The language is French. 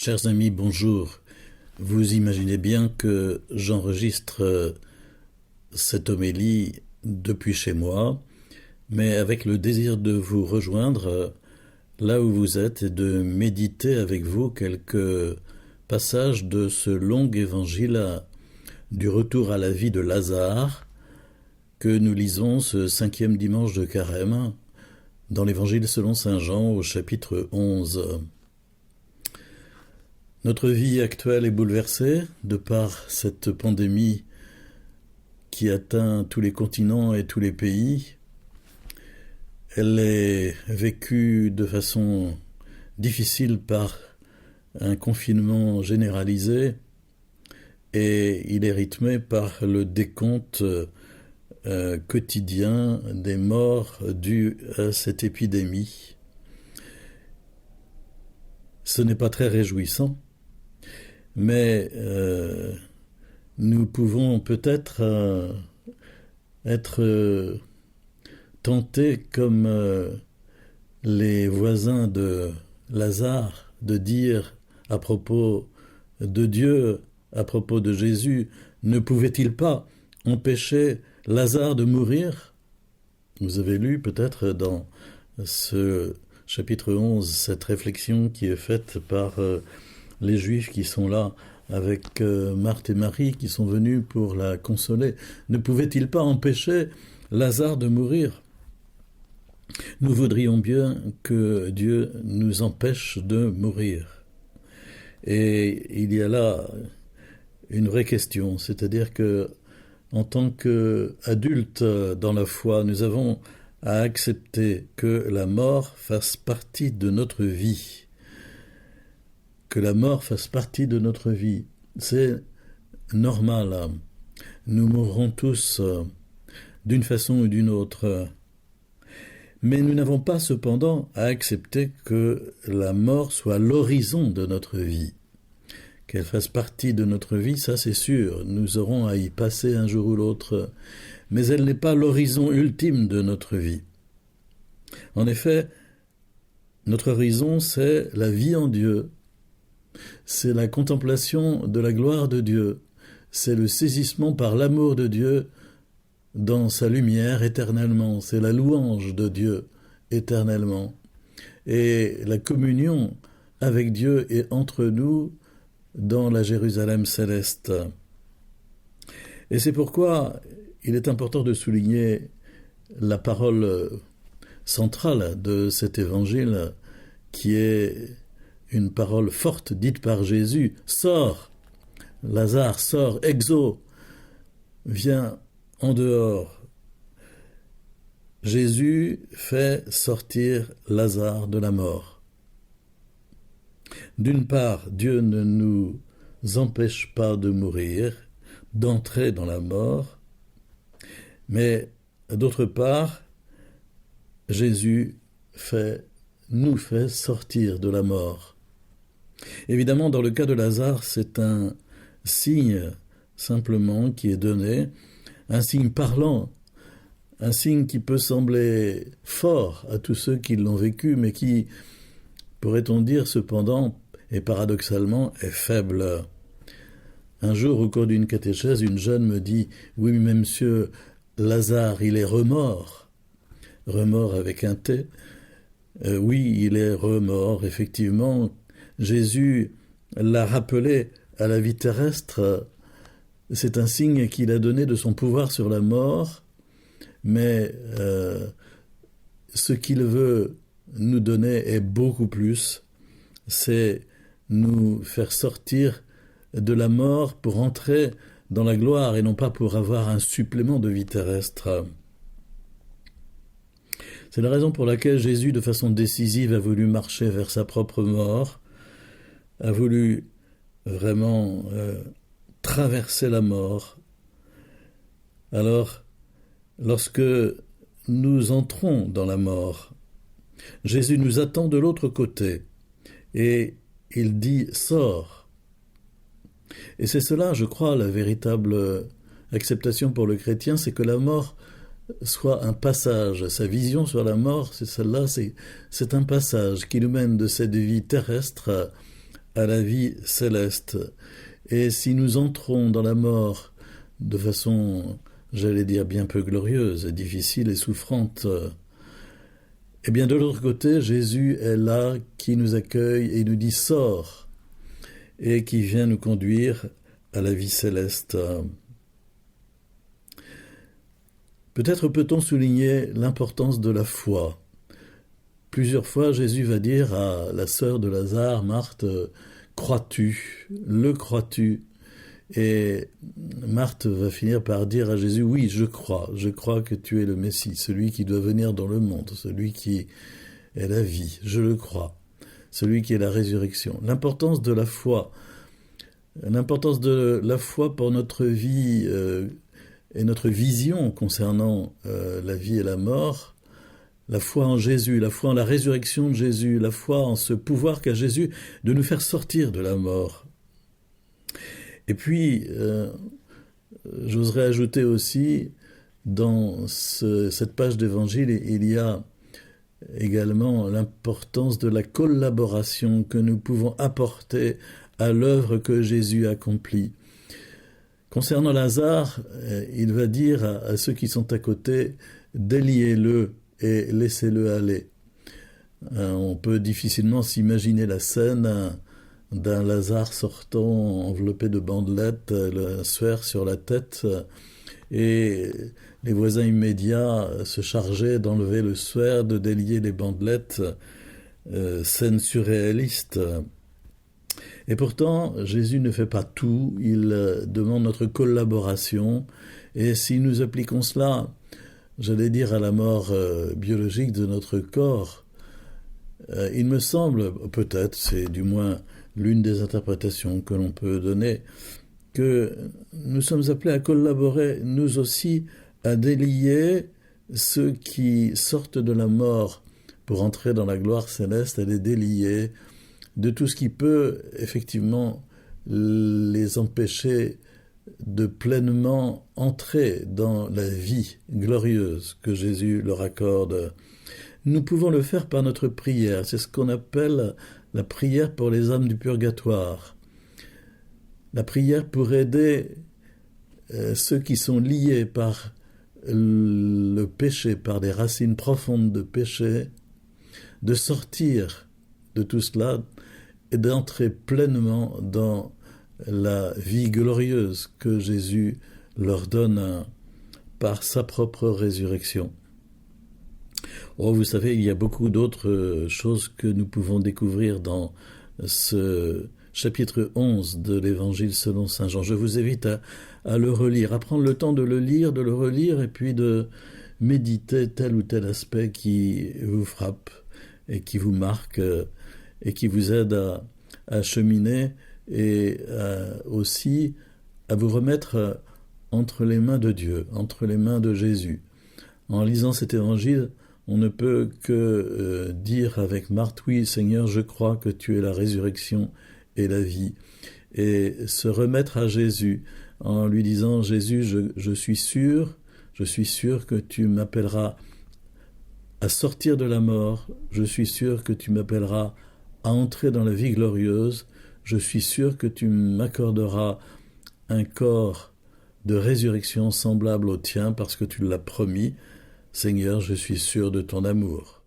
Chers amis, bonjour. Vous imaginez bien que j'enregistre cette homélie depuis chez moi, mais avec le désir de vous rejoindre là où vous êtes et de méditer avec vous quelques passages de ce long évangile du retour à la vie de Lazare que nous lisons ce 5e dimanche de Carême dans l'évangile selon saint Jean au chapitre 11. Notre vie actuelle est bouleversée de par cette pandémie qui atteint tous les continents et tous les pays. Elle est vécue de façon difficile par un confinement généralisé et il est rythmé par le décompte quotidien des morts dus à cette épidémie. Ce n'est pas très réjouissant, mais nous pouvons peut-être être tentés comme les voisins de Lazare de dire à propos de Dieu, à propos de Jésus, ne pouvait-il pas empêcher Lazare de mourir? Vous avez lu peut-être dans ce chapitre 11 cette réflexion qui est faite par les Juifs qui sont là avec Marthe et Marie qui sont venus pour la consoler. Ne pouvait-il pas empêcher Lazare de mourir? Nous voudrions bien que Dieu nous empêche de mourir. Et il y a là une vraie question, c'est-à-dire que en tant qu'adultes dans la foi, nous avons à accepter que la mort fasse partie de notre vie. Que la mort fasse partie de notre vie. C'est normal. Nous mourrons tous d'une façon ou d'une autre. Mais nous n'avons pas cependant à accepter que la mort soit l'horizon de notre vie. Qu'elle fasse partie de notre vie, ça c'est sûr. Nous aurons à y passer un jour ou l'autre. Mais elle n'est pas l'horizon ultime de notre vie. En effet, notre horizon, c'est la vie en Dieu. C'est la contemplation de la gloire de Dieu. C'est le saisissement par l'amour de Dieu dans sa lumière éternellement. C'est la louange de Dieu éternellement. Et la communion avec Dieu est entre nous dans la Jérusalem céleste. Et c'est pourquoi il est important de souligner la parole centrale de cet évangile qui est une parole forte dite par Jésus. Sors, Lazare, sors, exo, viens en dehors. Jésus fait sortir Lazare de la mort. D'une part, Dieu ne nous empêche pas de mourir, d'entrer dans la mort, mais d'autre part, Jésus nous fait sortir de la mort. Évidemment, dans le cas de Lazare, c'est un signe simplement qui est donné, un signe parlant, un signe qui peut sembler fort à tous ceux qui l'ont vécu, mais qui, pourrait-on dire cependant, et paradoxalement, est faible. Un jour, au cours d'une catéchèse, une jeune me dit « Oui, mais monsieur, Lazare, il est remort. » Remort avec un T. Oui, il est remort, effectivement. Jésus l'a rappelé à la vie terrestre. C'est un signe qu'il a donné de son pouvoir sur la mort, mais ce qu'il veut nous donner est beaucoup plus. C'est nous faire sortir de la mort pour entrer dans la gloire et non pas pour avoir un supplément de vie terrestre. C'est la raison pour laquelle Jésus, de façon décisive, a voulu marcher vers sa propre mort, a voulu vraiment traverser la mort. Alors, lorsque nous entrons dans la mort, Jésus nous attend de l'autre côté et il dit « Sors ». Et c'est cela, je crois, la véritable acceptation pour le chrétien, c'est que la mort soit un passage. Sa vision sur la mort, c'est celle-là, c'est un passage qui nous mène de cette vie terrestre à la vie céleste. Et si nous entrons dans la mort de façon, j'allais dire, bien peu glorieuse, difficile et souffrante, eh bien de l'autre côté, Jésus est là, qui nous accueille et nous dit « Sors !» et qui vient nous conduire à la vie céleste. Peut-être peut-on souligner l'importance de la foi. Plusieurs fois, Jésus va dire à la sœur de Lazare, Marthe, « Crois-tu ? Le crois-tu » Et Marthe va finir par dire à Jésus, « Oui, je crois que tu es le Messie, celui qui doit venir dans le monde, celui qui est la vie, je le crois, celui qui est la résurrection. » L'importance de la foi pour notre vie et notre vision concernant la vie et la mort, la foi en Jésus, la foi en la résurrection de Jésus, la foi en ce pouvoir qu'a Jésus de nous faire sortir de la mort. Et puis, j'oserais ajouter aussi, dans cette page d'évangile, il y a également l'importance de la collaboration que nous pouvons apporter à l'œuvre que Jésus accomplit. Concernant Lazare, il va dire à ceux qui sont à côté, déliez-le et laissez-le aller. On peut difficilement s'imaginer la scène d'un Lazare sortant enveloppé de bandelettes, le suaire sur la tête, et les voisins immédiats se chargeaient d'enlever le suaire, de délier les bandelettes, scène surréaliste. Et pourtant, Jésus ne fait pas tout, il demande notre collaboration, et si nous appliquons cela, j'allais dire à la mort biologique de notre corps, il me semble, peut-être, c'est du moins l'une des interprétations que l'on peut donner, que nous sommes appelés à collaborer, nous aussi, à délier ceux qui sortent de la mort pour entrer dans la gloire céleste, à les délier de tout ce qui peut effectivement les empêcher de pleinement entrer dans la vie glorieuse que Jésus leur accorde. Nous pouvons le faire par notre prière, c'est ce qu'on appelle la prière pour les âmes du purgatoire. La prière pour aider ceux qui sont liés par le péché, par des racines profondes de péché, de sortir de tout cela et d'entrer pleinement dans la vie glorieuse que Jésus leur donne par sa propre résurrection. Oh, vous savez, il y a beaucoup d'autres choses que nous pouvons découvrir dans ce chapitre 11 de l'Évangile selon saint Jean. Je vous invite à le relire, à prendre le temps de le lire, de le relire et puis de méditer tel ou tel aspect qui vous frappe et qui vous marque et qui vous aide à cheminer et aussi à vous remettre entre les mains de Dieu, entre les mains de Jésus. En lisant cet évangile, on ne peut que dire avec Marthe, oui Seigneur, je crois que tu es la résurrection et la vie. Et se remettre à Jésus en lui disant, Jésus, je suis sûr que tu m'appelleras à sortir de la mort, je suis sûr que tu m'appelleras à entrer dans la vie glorieuse, je suis sûr que tu m'accorderas un corps de résurrection semblable au tien parce que tu l'as promis. Seigneur, je suis sûr de ton amour.